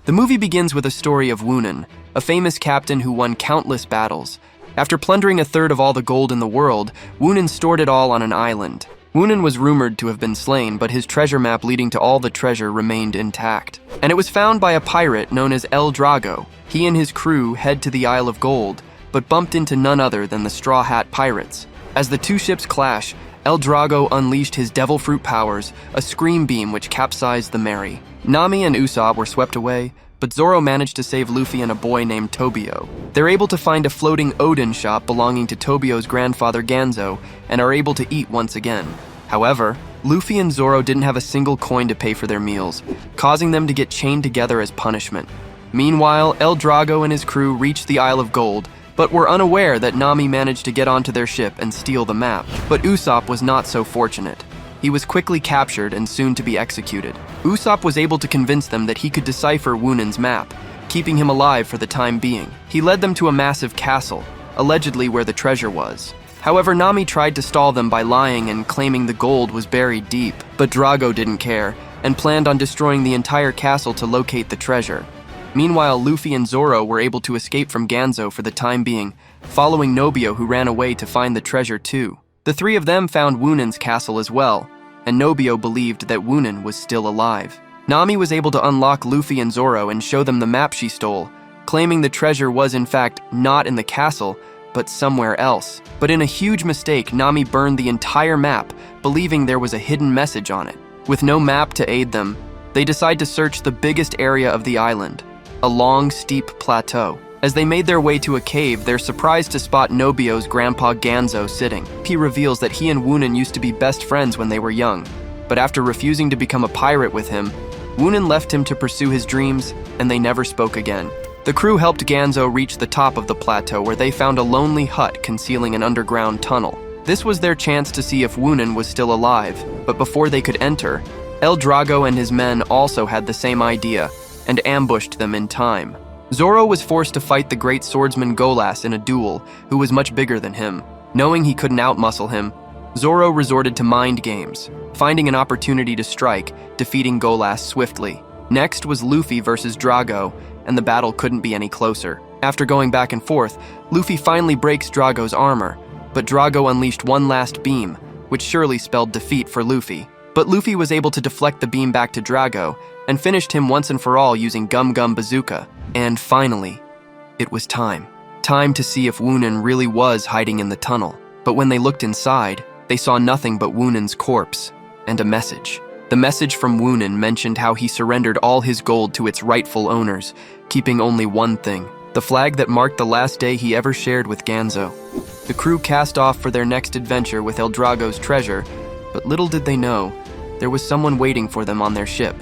The movie begins with a story of Woonan, a famous captain who won countless battles. After plundering a third of all the gold in the world, Woonan stored it all on an island. Woonan was rumored to have been slain, but his treasure map leading to all the treasure remained intact. And it was found by a pirate known as El Drago. He and his crew head to the Isle of Gold, but bumped into none other than the Straw Hat Pirates. As the two ships clash, El Drago unleashed his devil fruit powers, a scream beam which capsized the Mary. Nami and Usopp were swept away, but Zoro managed to save Luffy and a boy named Tobio. They're able to find a floating Odin shop belonging to Tobio's grandfather Ganzo, and are able to eat once again. However, Luffy and Zoro didn't have a single coin to pay for their meals, causing them to get chained together as punishment. Meanwhile, El Drago and his crew reached the Isle of Gold, but were unaware that Nami managed to get onto their ship and steal the map. But Usopp was not so fortunate. He was quickly captured and soon to be executed. Usopp was able to convince them that he could decipher Woonan's map, keeping him alive for the time being. He led them to a massive castle, allegedly where the treasure was. However, Nami tried to stall them by lying and claiming the gold was buried deep, but Drago didn't care and planned on destroying the entire castle to locate the treasure. Meanwhile, Luffy and Zoro were able to escape from Ganzo for the time being, following Nobio, who ran away to find the treasure too. The three of them found Woonan's castle as well, and Nobio believed that Woonan was still alive. Nami was able to unlock Luffy and Zoro and show them the map she stole, claiming the treasure was in fact not in the castle, but somewhere else. But in a huge mistake, Nami burned the entire map, believing there was a hidden message on it. With no map to aid them, they decide to search the biggest area of the island, a long, steep plateau. As they made their way to a cave, they're surprised to spot Nobio's grandpa Ganzo sitting. He reveals that he and Woonan used to be best friends when they were young, but after refusing to become a pirate with him, Woonan left him to pursue his dreams, and they never spoke again. The crew helped Ganzo reach the top of the plateau, where they found a lonely hut concealing an underground tunnel. This was their chance to see if Woonan was still alive, but before they could enter, El Drago and his men also had the same idea and ambushed them in time. Zoro was forced to fight the great swordsman Golas in a duel, who was much bigger than him. Knowing he couldn't outmuscle him, Zoro resorted to mind games, finding an opportunity to strike, defeating Golas swiftly. Next was Luffy versus Drago, and the battle couldn't be any closer. After going back and forth, Luffy finally breaks Drago's armor, but Drago unleashed one last beam, which surely spelled defeat for Luffy. But Luffy was able to deflect the beam back to Drago, and finished him once and for all using Gum Gum Bazooka. And finally, it was time. Time to see if Woonan really was hiding in the tunnel. But when they looked inside, they saw nothing but Woonan's corpse and a message. The message from Woonan mentioned how he surrendered all his gold to its rightful owners, keeping only one thing, the flag that marked the last day he ever shared with Ganzo. The crew cast off for their next adventure with El Drago's treasure, but little did they know, there was someone waiting for them on their ship.